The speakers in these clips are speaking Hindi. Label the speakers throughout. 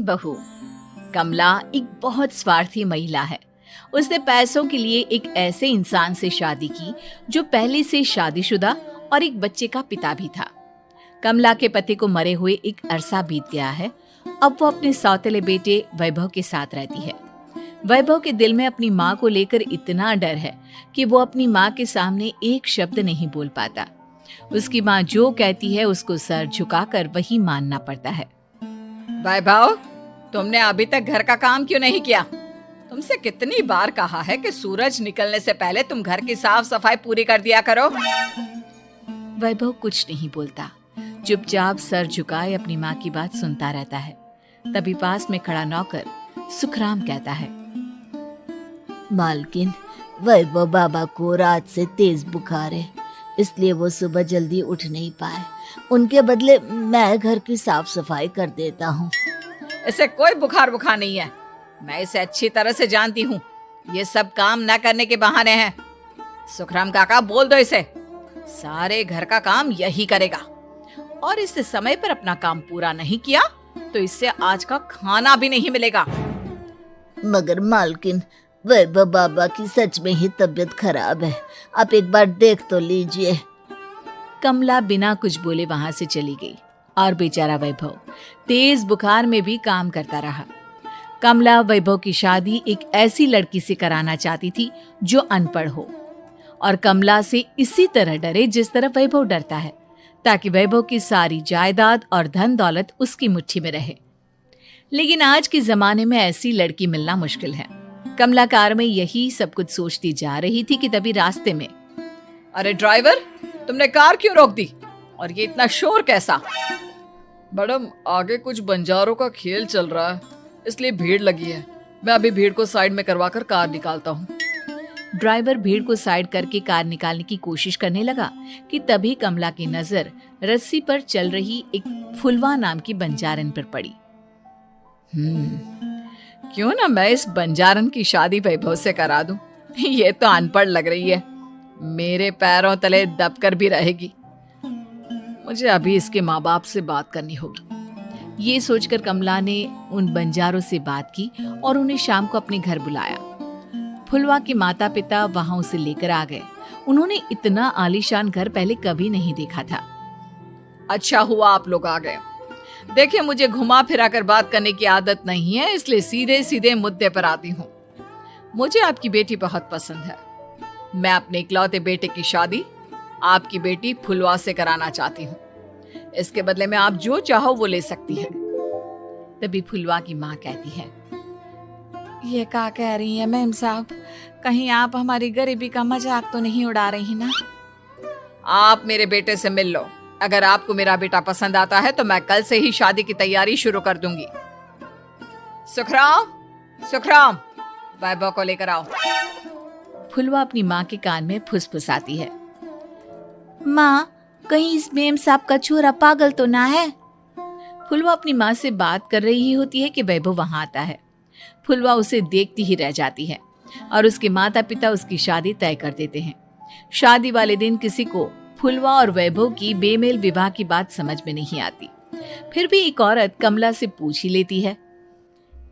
Speaker 1: बहू कमला एक बहुत स्वार्थी महिला है। उसने पैसों के लिए एक ऐसे इंसान से शादी की जो पहले से शादीशुदा और एक बच्चे का पिता भी था। कमला के पति को मरे हुए एक अरसा बीत गया है। अब वो अपने सौतेले बेटे वैभव के साथ रहती है। वैभव के दिल में अपनी माँ को लेकर इतना डर है कि वो अपनी माँ के सामने एक शब्द नहीं बोल पाता। उसकी माँ जो कहती है उसको सर झुकाकर वही मानना पड़ता है।
Speaker 2: वैभव, तुमने अभी तक घर का काम क्यों नहीं किया? तुमसे कितनी बार कहा है कि सूरज निकलने से पहले तुम घर की साफ सफाई पूरी कर दिया करो।
Speaker 1: वैभव कुछ नहीं बोलता, चुपचाप सर झुकाए अपनी माँ की बात सुनता रहता है। तभी पास में खड़ा नौकर सुखराम कहता है,
Speaker 3: मालकिन, वैभव बाबा को रात से तेज बुखार है, इसलिए वो सुबह जल्दी उठ नहीं पाए। उनके बदले मैं घर की साफ सफाई कर देता हूँ।
Speaker 2: इसे कोई बुखार नहीं है। मैं इसे अच्छी तरह से जानती हूँ। ये सब काम न करने के बहाने हैं। सुखराम काका, बोल दो इसे, सारे घर का काम यही करेगा। और इससे समय पर अपना काम पूरा नहीं किया तो इससे आज का खाना भी नहीं मिलेगा।
Speaker 3: मगर मालकिन, वैभव बाबा की सच में ही तबीयत खराब है, आप एक बार देख तो लीजिए।
Speaker 1: कमला बिना कुछ बोले वहां से चली गई और बेचारा वैभव तेज बुखार में भी काम करता रहा। कमला वैभव की शादी एक ऐसी लड़की से कराना चाहती थी जो अनपढ़ हो और कमला से इसी तरह डरे जिस तरह वैभव डरता है, ताकि वैभव की सारी जायदाद और धन दौलत उसकी मुट्ठी में रहे। लेकिन आज के जमाने में ऐसी लड़की मिलना मुश्किल है। कमला कार में यही सब कुछ सोचती जा रही थी कि तभी रास्ते में,
Speaker 2: अरे ड्राइवर, तुमने कार क्यों रोक दी? और ये इतना शोर कैसा? मैडम, आगे कुछ बंजारों का खेल चल रहा है, इसलिए भीड़ लगी है। मैं अभी भीड़ को साइड में करवाकर कार निकालता हूँ।
Speaker 1: ड्राइवर भीड़ को साइड करके कार निकालने की कोशिश करने लगा कि तभी कमला की नजर रस्सी पर चल रही एक फुलवा नाम की बंजारन पर पड़ी।
Speaker 2: क्यों ना मैं इस बंजारन की शादी वैभव से करा दूं? ये तो अनपढ़ लग रही है, मेरे पैरों तले दबकर भी रहेगी। मुझे अभी इसके माँ बाप से बात करनी होगी।
Speaker 1: ये सोचकर कमला ने उन बंजारों से बात की और उन्हें शाम को अपने घर बुलाया। फुलवा के माता पिता वहां उसे लेकर आ गए। उन्होंने इतना आलीशान घर पहले कभी नहीं देखा था।
Speaker 2: अच्छा हुआ आप लोग आ गए। देखिए, मुझे घुमा फिरा कर बात करने की आदत नहीं है, इसलिए सीधे सीधे मुद्दे पर आती हूँ। मुझे आपकी बेटी बहुत पसंद है। मैं अपने इकलौते बेटे की शादी आपकी बेटी फुलवा से कराना चाहती हूँ। इसके बदले में आप जो चाहो वो ले सकती है।
Speaker 1: तभी फुलवा की माँ कहती है,
Speaker 2: ये क्या कह रही है मैम साहब? कहीं आप हमारी गरीबी का मजाक तो नहीं उड़ा रही ना? आप मेरे बेटे से मिल लो। अगर आपको मेरा बेटा पसंद आता है तो मैं कल से ही शादी की तैयारी शुरू कर दूंगी। सुखराम, वैभव को लेकर आओ।
Speaker 1: फुलवा अपनी माँ के कान में फुसफुसाती है, माँ, कहीं इस मेम साहब का छोरा पागल तो ना है? फुलवा अपनी माँ से बात कर रही होती है कि वैभव वहां आता है। फुलवा उसे देखती ही रह जाती है और उसके माता पिता उसकी शादी तय कर देते हैं। शादी वाले दिन किसी को फुलवा और वैभव की बेमेल विवाह की बात समझ में नहीं आती। फिर भी एक औरत कमला से पूछ ही लेती है,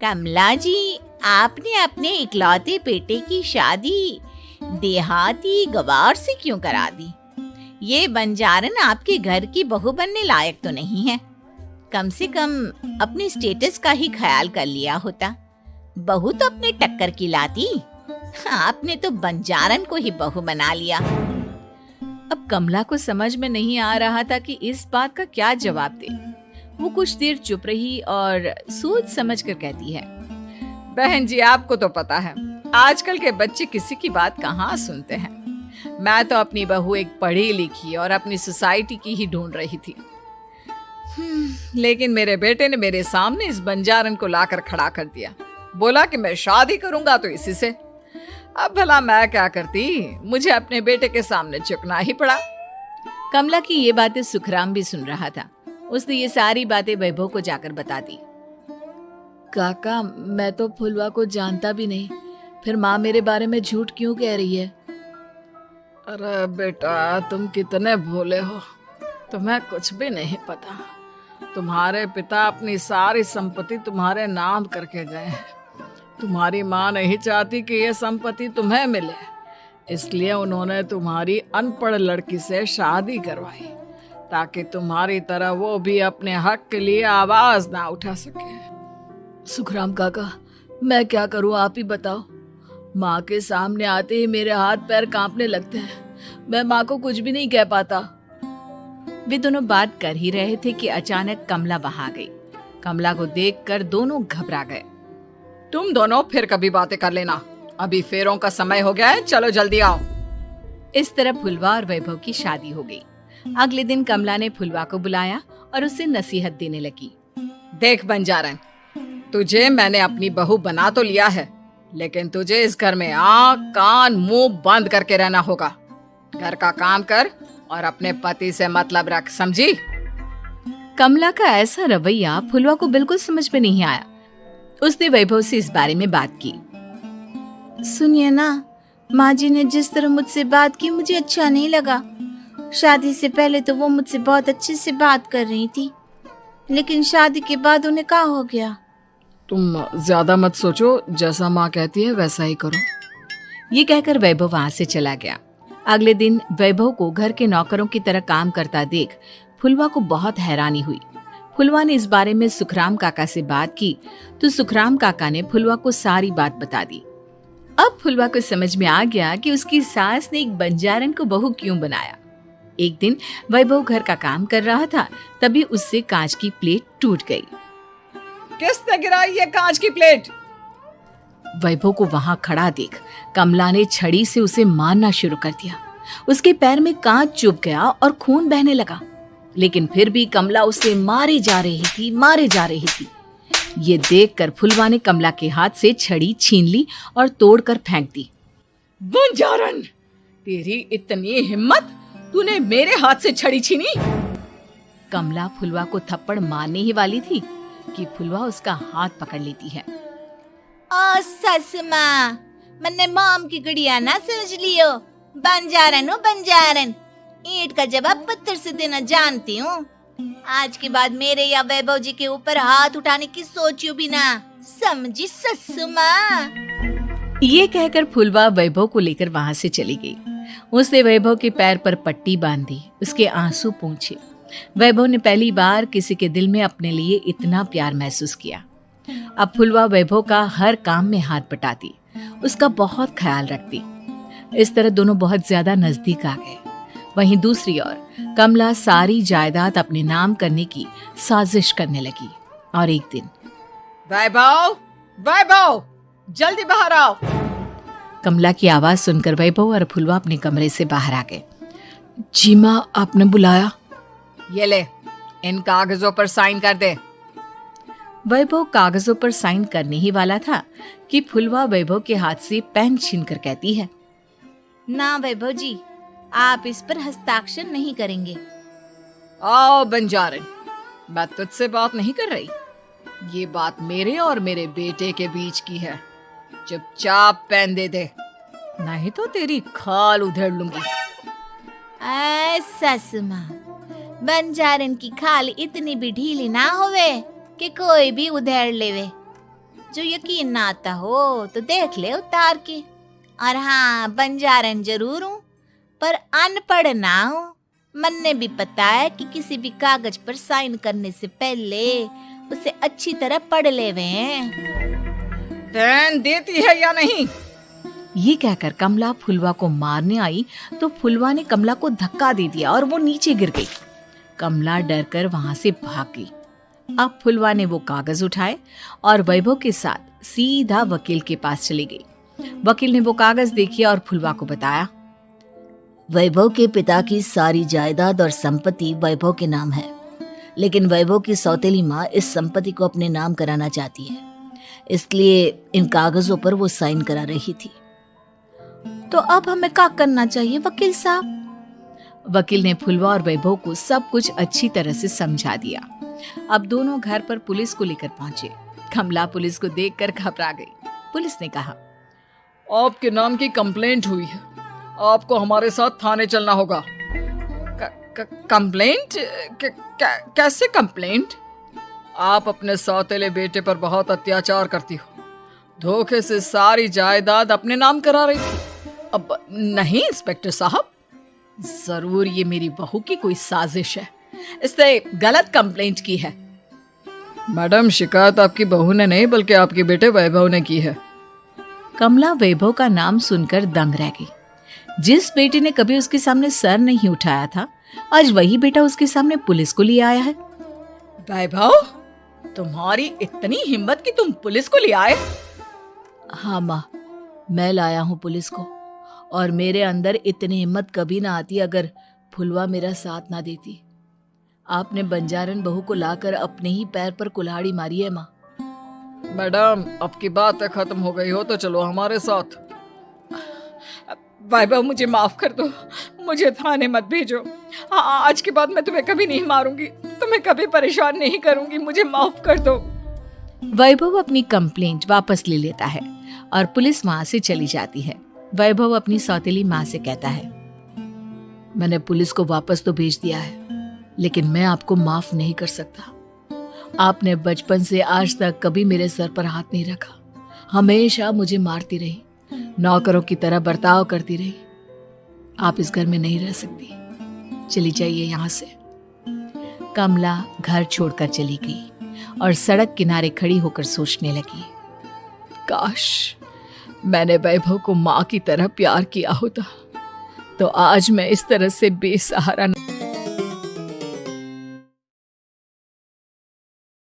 Speaker 3: कमला जी, आपने अपने इकलौते बेटे की शादी देहाती गवार से क्यों करा दी? ये बंजारन आपके घर की बहू बनने लायक तो नहीं है। कम से कम अपने स्टेटस का ही ख्याल कर लिया होता। बहू तो अपने टक्कर की लाती, आपने तो बंजारन को ही बहू बना लिया।
Speaker 1: अब कमला को समझ में नहीं आ रहा था कि इस बात का क्या जवाब दे। वो कुछ देर चुप रही और सोच समझ कर कहती है,
Speaker 2: बहन जी, आपको तो पता है आजकल के बच्चे किसी की बात कहाँ सुनते हैं। मैं तो अपनी बहू एक पढ़ी लिखी और अपनी सोसाइटी की ही ढूंढ रही थी। लेकिन मेरे बेटे ने मेरे सामने इस बंजारन को लाकर खड़ा कर दिया। बोला कि मैं शादी करूंगा तो इसी से। अब भला मैं क्या करती? मुझे अपने बेटे के सामने झुकना ही पड़ा।
Speaker 1: कमला की ये बातें सुखराम भी सुन रहा था। उसने ये सारी बातें वैभव को जाकर बता दी। काका, मैं तो फुलवा को जानता भी नहीं, फिर माँ मेरे बारे में झूठ क्यों कह रही है?
Speaker 2: अरे बेटा, तुम कितने भोले हो, तुम्हें कुछ भी नहीं पता। तुम्हारे पिता अपनी सारी संपत्ति तुम्हारे नाम करके गए हैं। तुम्हारी माँ नहीं चाहती कि यह संपत्ति तुम्हें मिले, इसलिए उन्होंने तुम्हारी अनपढ़ लड़की से शादी करवाई ताकि तुम्हारी तरह वो भी अपने हक के लिए आवाज ना उठा सके।
Speaker 1: सुखराम काका, मैं क्या करूं, आप ही बताओ। माँ के सामने आते ही मेरे हाथ पैर कांपने लगते हैं। मैं माँ को कुछ भी नहीं कह पाता। वे दोनों बात कर ही रहे थे कि अचानक कमला वहां आ गई। कमला को देखकर दोनों घबरा गए।
Speaker 2: तुम दोनों फिर कभी बातें कर लेना, अभी फेरों का समय हो गया है, चलो जल्दी आओ।
Speaker 1: इस तरह फुलवा और वैभव की शादी हो गई। अगले दिन कमला ने फुलवा को बुलाया और उसे नसीहत देने लगी।
Speaker 2: देख बंजारन, तुझे मैंने अपनी बहू बना तो लिया है, लेकिन तुझे इस घर में आँख कान मुंह बंद करके रहना होगा। घर का काम कर और अपने पति से मतलब रख, समझी?
Speaker 1: कमला का ऐसा रवैया फुलवा को बिल्कुल समझ में नहीं आया। उसने वैभव से इस बारे में बात की।
Speaker 3: सुनिए ना, माँ जी ने जिस तरह मुझसे बात की मुझे अच्छा नहीं लगा। शादी से पहले तो वो मुझसे बहुत अच्छे से बात कर रही थी, लेकिन शादी के बाद उन्हें क्या हो गया?
Speaker 2: तुम ज्यादा मत सोचो, जैसा माँ कहती है वैसा ही करो।
Speaker 1: ये कहकर वैभव वहां से चला गया। अगले दिन वैभव को घर के नौकरों की तरह काम करता देख फुलवा को बहुत हैरानी हुई। फुलवा ने इस बारे में सुखराम काका से बात की तो सुखराम काका ने फुलवा को सारी बात बता दी। अब फुलवा को समझ में आ गया कि उसकी सास ने एक बंजारन को बहू क्यों बनाया। एक दिन वैभव घर का काम कर रहा था, तभी उससे कांच की प्लेट टूट गई।
Speaker 2: किसने गिराई ये कांच की प्लेट?
Speaker 1: वैभव को वहां खड़ा देख कमला ने छड़ी से उसे मारना शुरू कर दिया। उसके पैर में कांच चुभ गया और खून बहने लगा, लेकिन फिर भी कमला उसे मारे जा रही थी। ये देखकर फुलवा ने कमला के हाथ से छड़ी छीन ली और तोड़कर फेंक दी।
Speaker 2: बंजारन, तेरी इतनी हिम्मत, तूने मेरे हाथ से छड़ी छीनी?
Speaker 1: कमला फुलवा को थप्पड़ मारने ही वाली थी कि फुलवा उसका हाथ पकड़ लेती है।
Speaker 3: ओ सस माँ, मैंने मॉम की गुड़िया ना समझ लियो। बंजारन हूँ बंजारन, ईंट का जवाब पत्थर से देना जानती हूँ। आज के बाद मेरे या वैभव जी के ऊपर हाथ उठाने की सोचियो भी ना, समझी ससु माँ?
Speaker 1: ये कहकर फुलवा वैभव को लेकर वहां से चली गई। उसने वैभव के पैर पर पट्टी बांधी, उसके आंसू पोंछे। वैभव ने पहली बार किसी के दिल में अपने लिए इतना प्यार महसूस किया। अब फुलवा वैभव का हर काम में हाथ बटाती, उसका बहुत ख्याल रखती। इस तरह दोनों बहुत ज्यादा नजदीक आ गए। वहीं दूसरी ओर कमला सारी जायदाद अपने नाम करने की साजिश करने लगी। और एक दिन,
Speaker 2: वैभव, वैभव, जल्दी बाहर आओ।
Speaker 1: कमला की आवाज सुनकर वैभव और फुलवा अपने कमरे से बाहर आ गए। जी माँ, आपने बुलाया?
Speaker 2: ये ले, इन कागजों पर साइन कर दे।
Speaker 1: वैभव कागजों पर साइन करने ही वाला था कि फुलवा वैभव के हाथ से पेन छीनकर कहती है,
Speaker 3: ना वैभव जी, आप इस पर हस्ताक्षर नहीं करेंगे।
Speaker 2: आओ बंजारन, मैं तुझसे बात नहीं कर रही। ये बात मेरे और मेरे बेटे के बीच की है। चुपचाप पेन दे दे, नहीं तो तेरी खाल उधेड़ लूंगी।
Speaker 3: ससु माँ, बंजारन की खाल इतनी भी ढीली ना होवे कि कोई भी उधेड़ लेवे। जो यकीन ना आता हो तो देख ले उतार के। और हाँ, बंजारन जरूर हूँ पर अनपढ़ ना हूँ। मन्ने भी पता है कि किसी भी कागज पर साइन करने से पहले उसे अच्छी तरह पढ़ लेवे हैं।
Speaker 2: पेन देती है या नहीं?
Speaker 1: ये कहकर कमला फुलवा को मारने आई तो फुलवा ने कमला को धक्का दे दिया और वो नीचे गिर गई। कमला डरकर वहां से भाग गई। अब फुलवा ने वो कागज उठाए और वैभव के साथ सीधा वकील के पास चली गई। वकील ने वो कागज देखे और फुलवा को बताया,
Speaker 4: वैभव के पिता की सारी जायदाद और संपत्ति वैभव के नाम है, लेकिन वैभव की सौतेली माँ इस संपत्ति को अपने नाम कराना चाहती है, इसलिए इन कागजों पर वो साइन करा रही थी।
Speaker 3: तो अब हमें क्या करना चाहिए वकील साहब?
Speaker 1: वकील ने फुलवा और वैभव को सब कुछ अच्छी तरह से समझा दिया। अब दोनों घर पर पुलिस को लेकर पहुंचे। कमला पुलिस को देखकर घबरा गई। पुलिस ने कहा,
Speaker 2: आपके नाम की कंप्लेंट हुई है, आपको हमारे साथ थाने चलना होगा। कंप्लेंट? कैसे कंप्लेंट? आप अपने सौतेले बेटे पर बहुत अत्याचार करती हो, धोखे से सारी जायदाद अपने नाम करा रही थी।
Speaker 1: अब नहीं इंस्पेक्टर साहब, जरूर ये मेरी बहू की कोई साजिश है, इसने गलत कंप्लेंट की है।
Speaker 2: मैडम, शिकायत आपकी बहू ने नहीं बल्कि आपके बेटे वैभव ने की है।
Speaker 1: कमला वैभव का नाम सुनकर दंग रह गई। जिस बेटे ने कभी उसके सामने सर नहीं उठाया था, आज वही बेटा उसके सामने पुलिस को ले आया है।
Speaker 2: वैभव, तुम्हारी इतनी हिम्मत कि तुम पुलिस को ले आए?
Speaker 4: हाँ माँ, मैं लाया हूँ पुलिस को, और मेरे अंदर इतनी हिम्मत कभी ना आती अगर फुलवा मेरा साथ ना देती। आपने बंजारन बहू को लाकर अपने ही पैर पर कुल्हाड़ी मारी है माँ।
Speaker 2: मैडम, अब की बात खत्म हो गई हो तो चलो हमारे साथ। वैभव, मुझे माफ कर दो, मुझे थाने मत भेजो। आज के बाद मैं तुम्हें कभी नहीं मारूंगी, तुम्हें कभी परेशान नहीं करूंगी, मुझे माफ कर दो।
Speaker 1: वैभव अपनी कंप्लेंट वापस ले लेता है और पुलिस वहां से चली जाती है। वैभव अपनी सौतेली माँ से कहता है,
Speaker 4: मैंने पुलिस को वापस तो भेज दिया है, लेकिन मैं आपको माफ नहीं कर सकता। आपने बचपन से आज तक कभी मेरे सर पर हाथ नहीं रखा, हमेशा मुझे मारती रही, नौकरों की तरह बर्ताव करती रही। आप इस घर में नहीं रह सकती, चली जाइए यहाँ से।
Speaker 1: कमला घर छोड़कर चली गई और सड़क किनारे खड़ी होकर सोचने लगी, काश मैंने वैभव को माँ की तरह प्यार किया होता तो आज मैं इस तरह से बेसहारा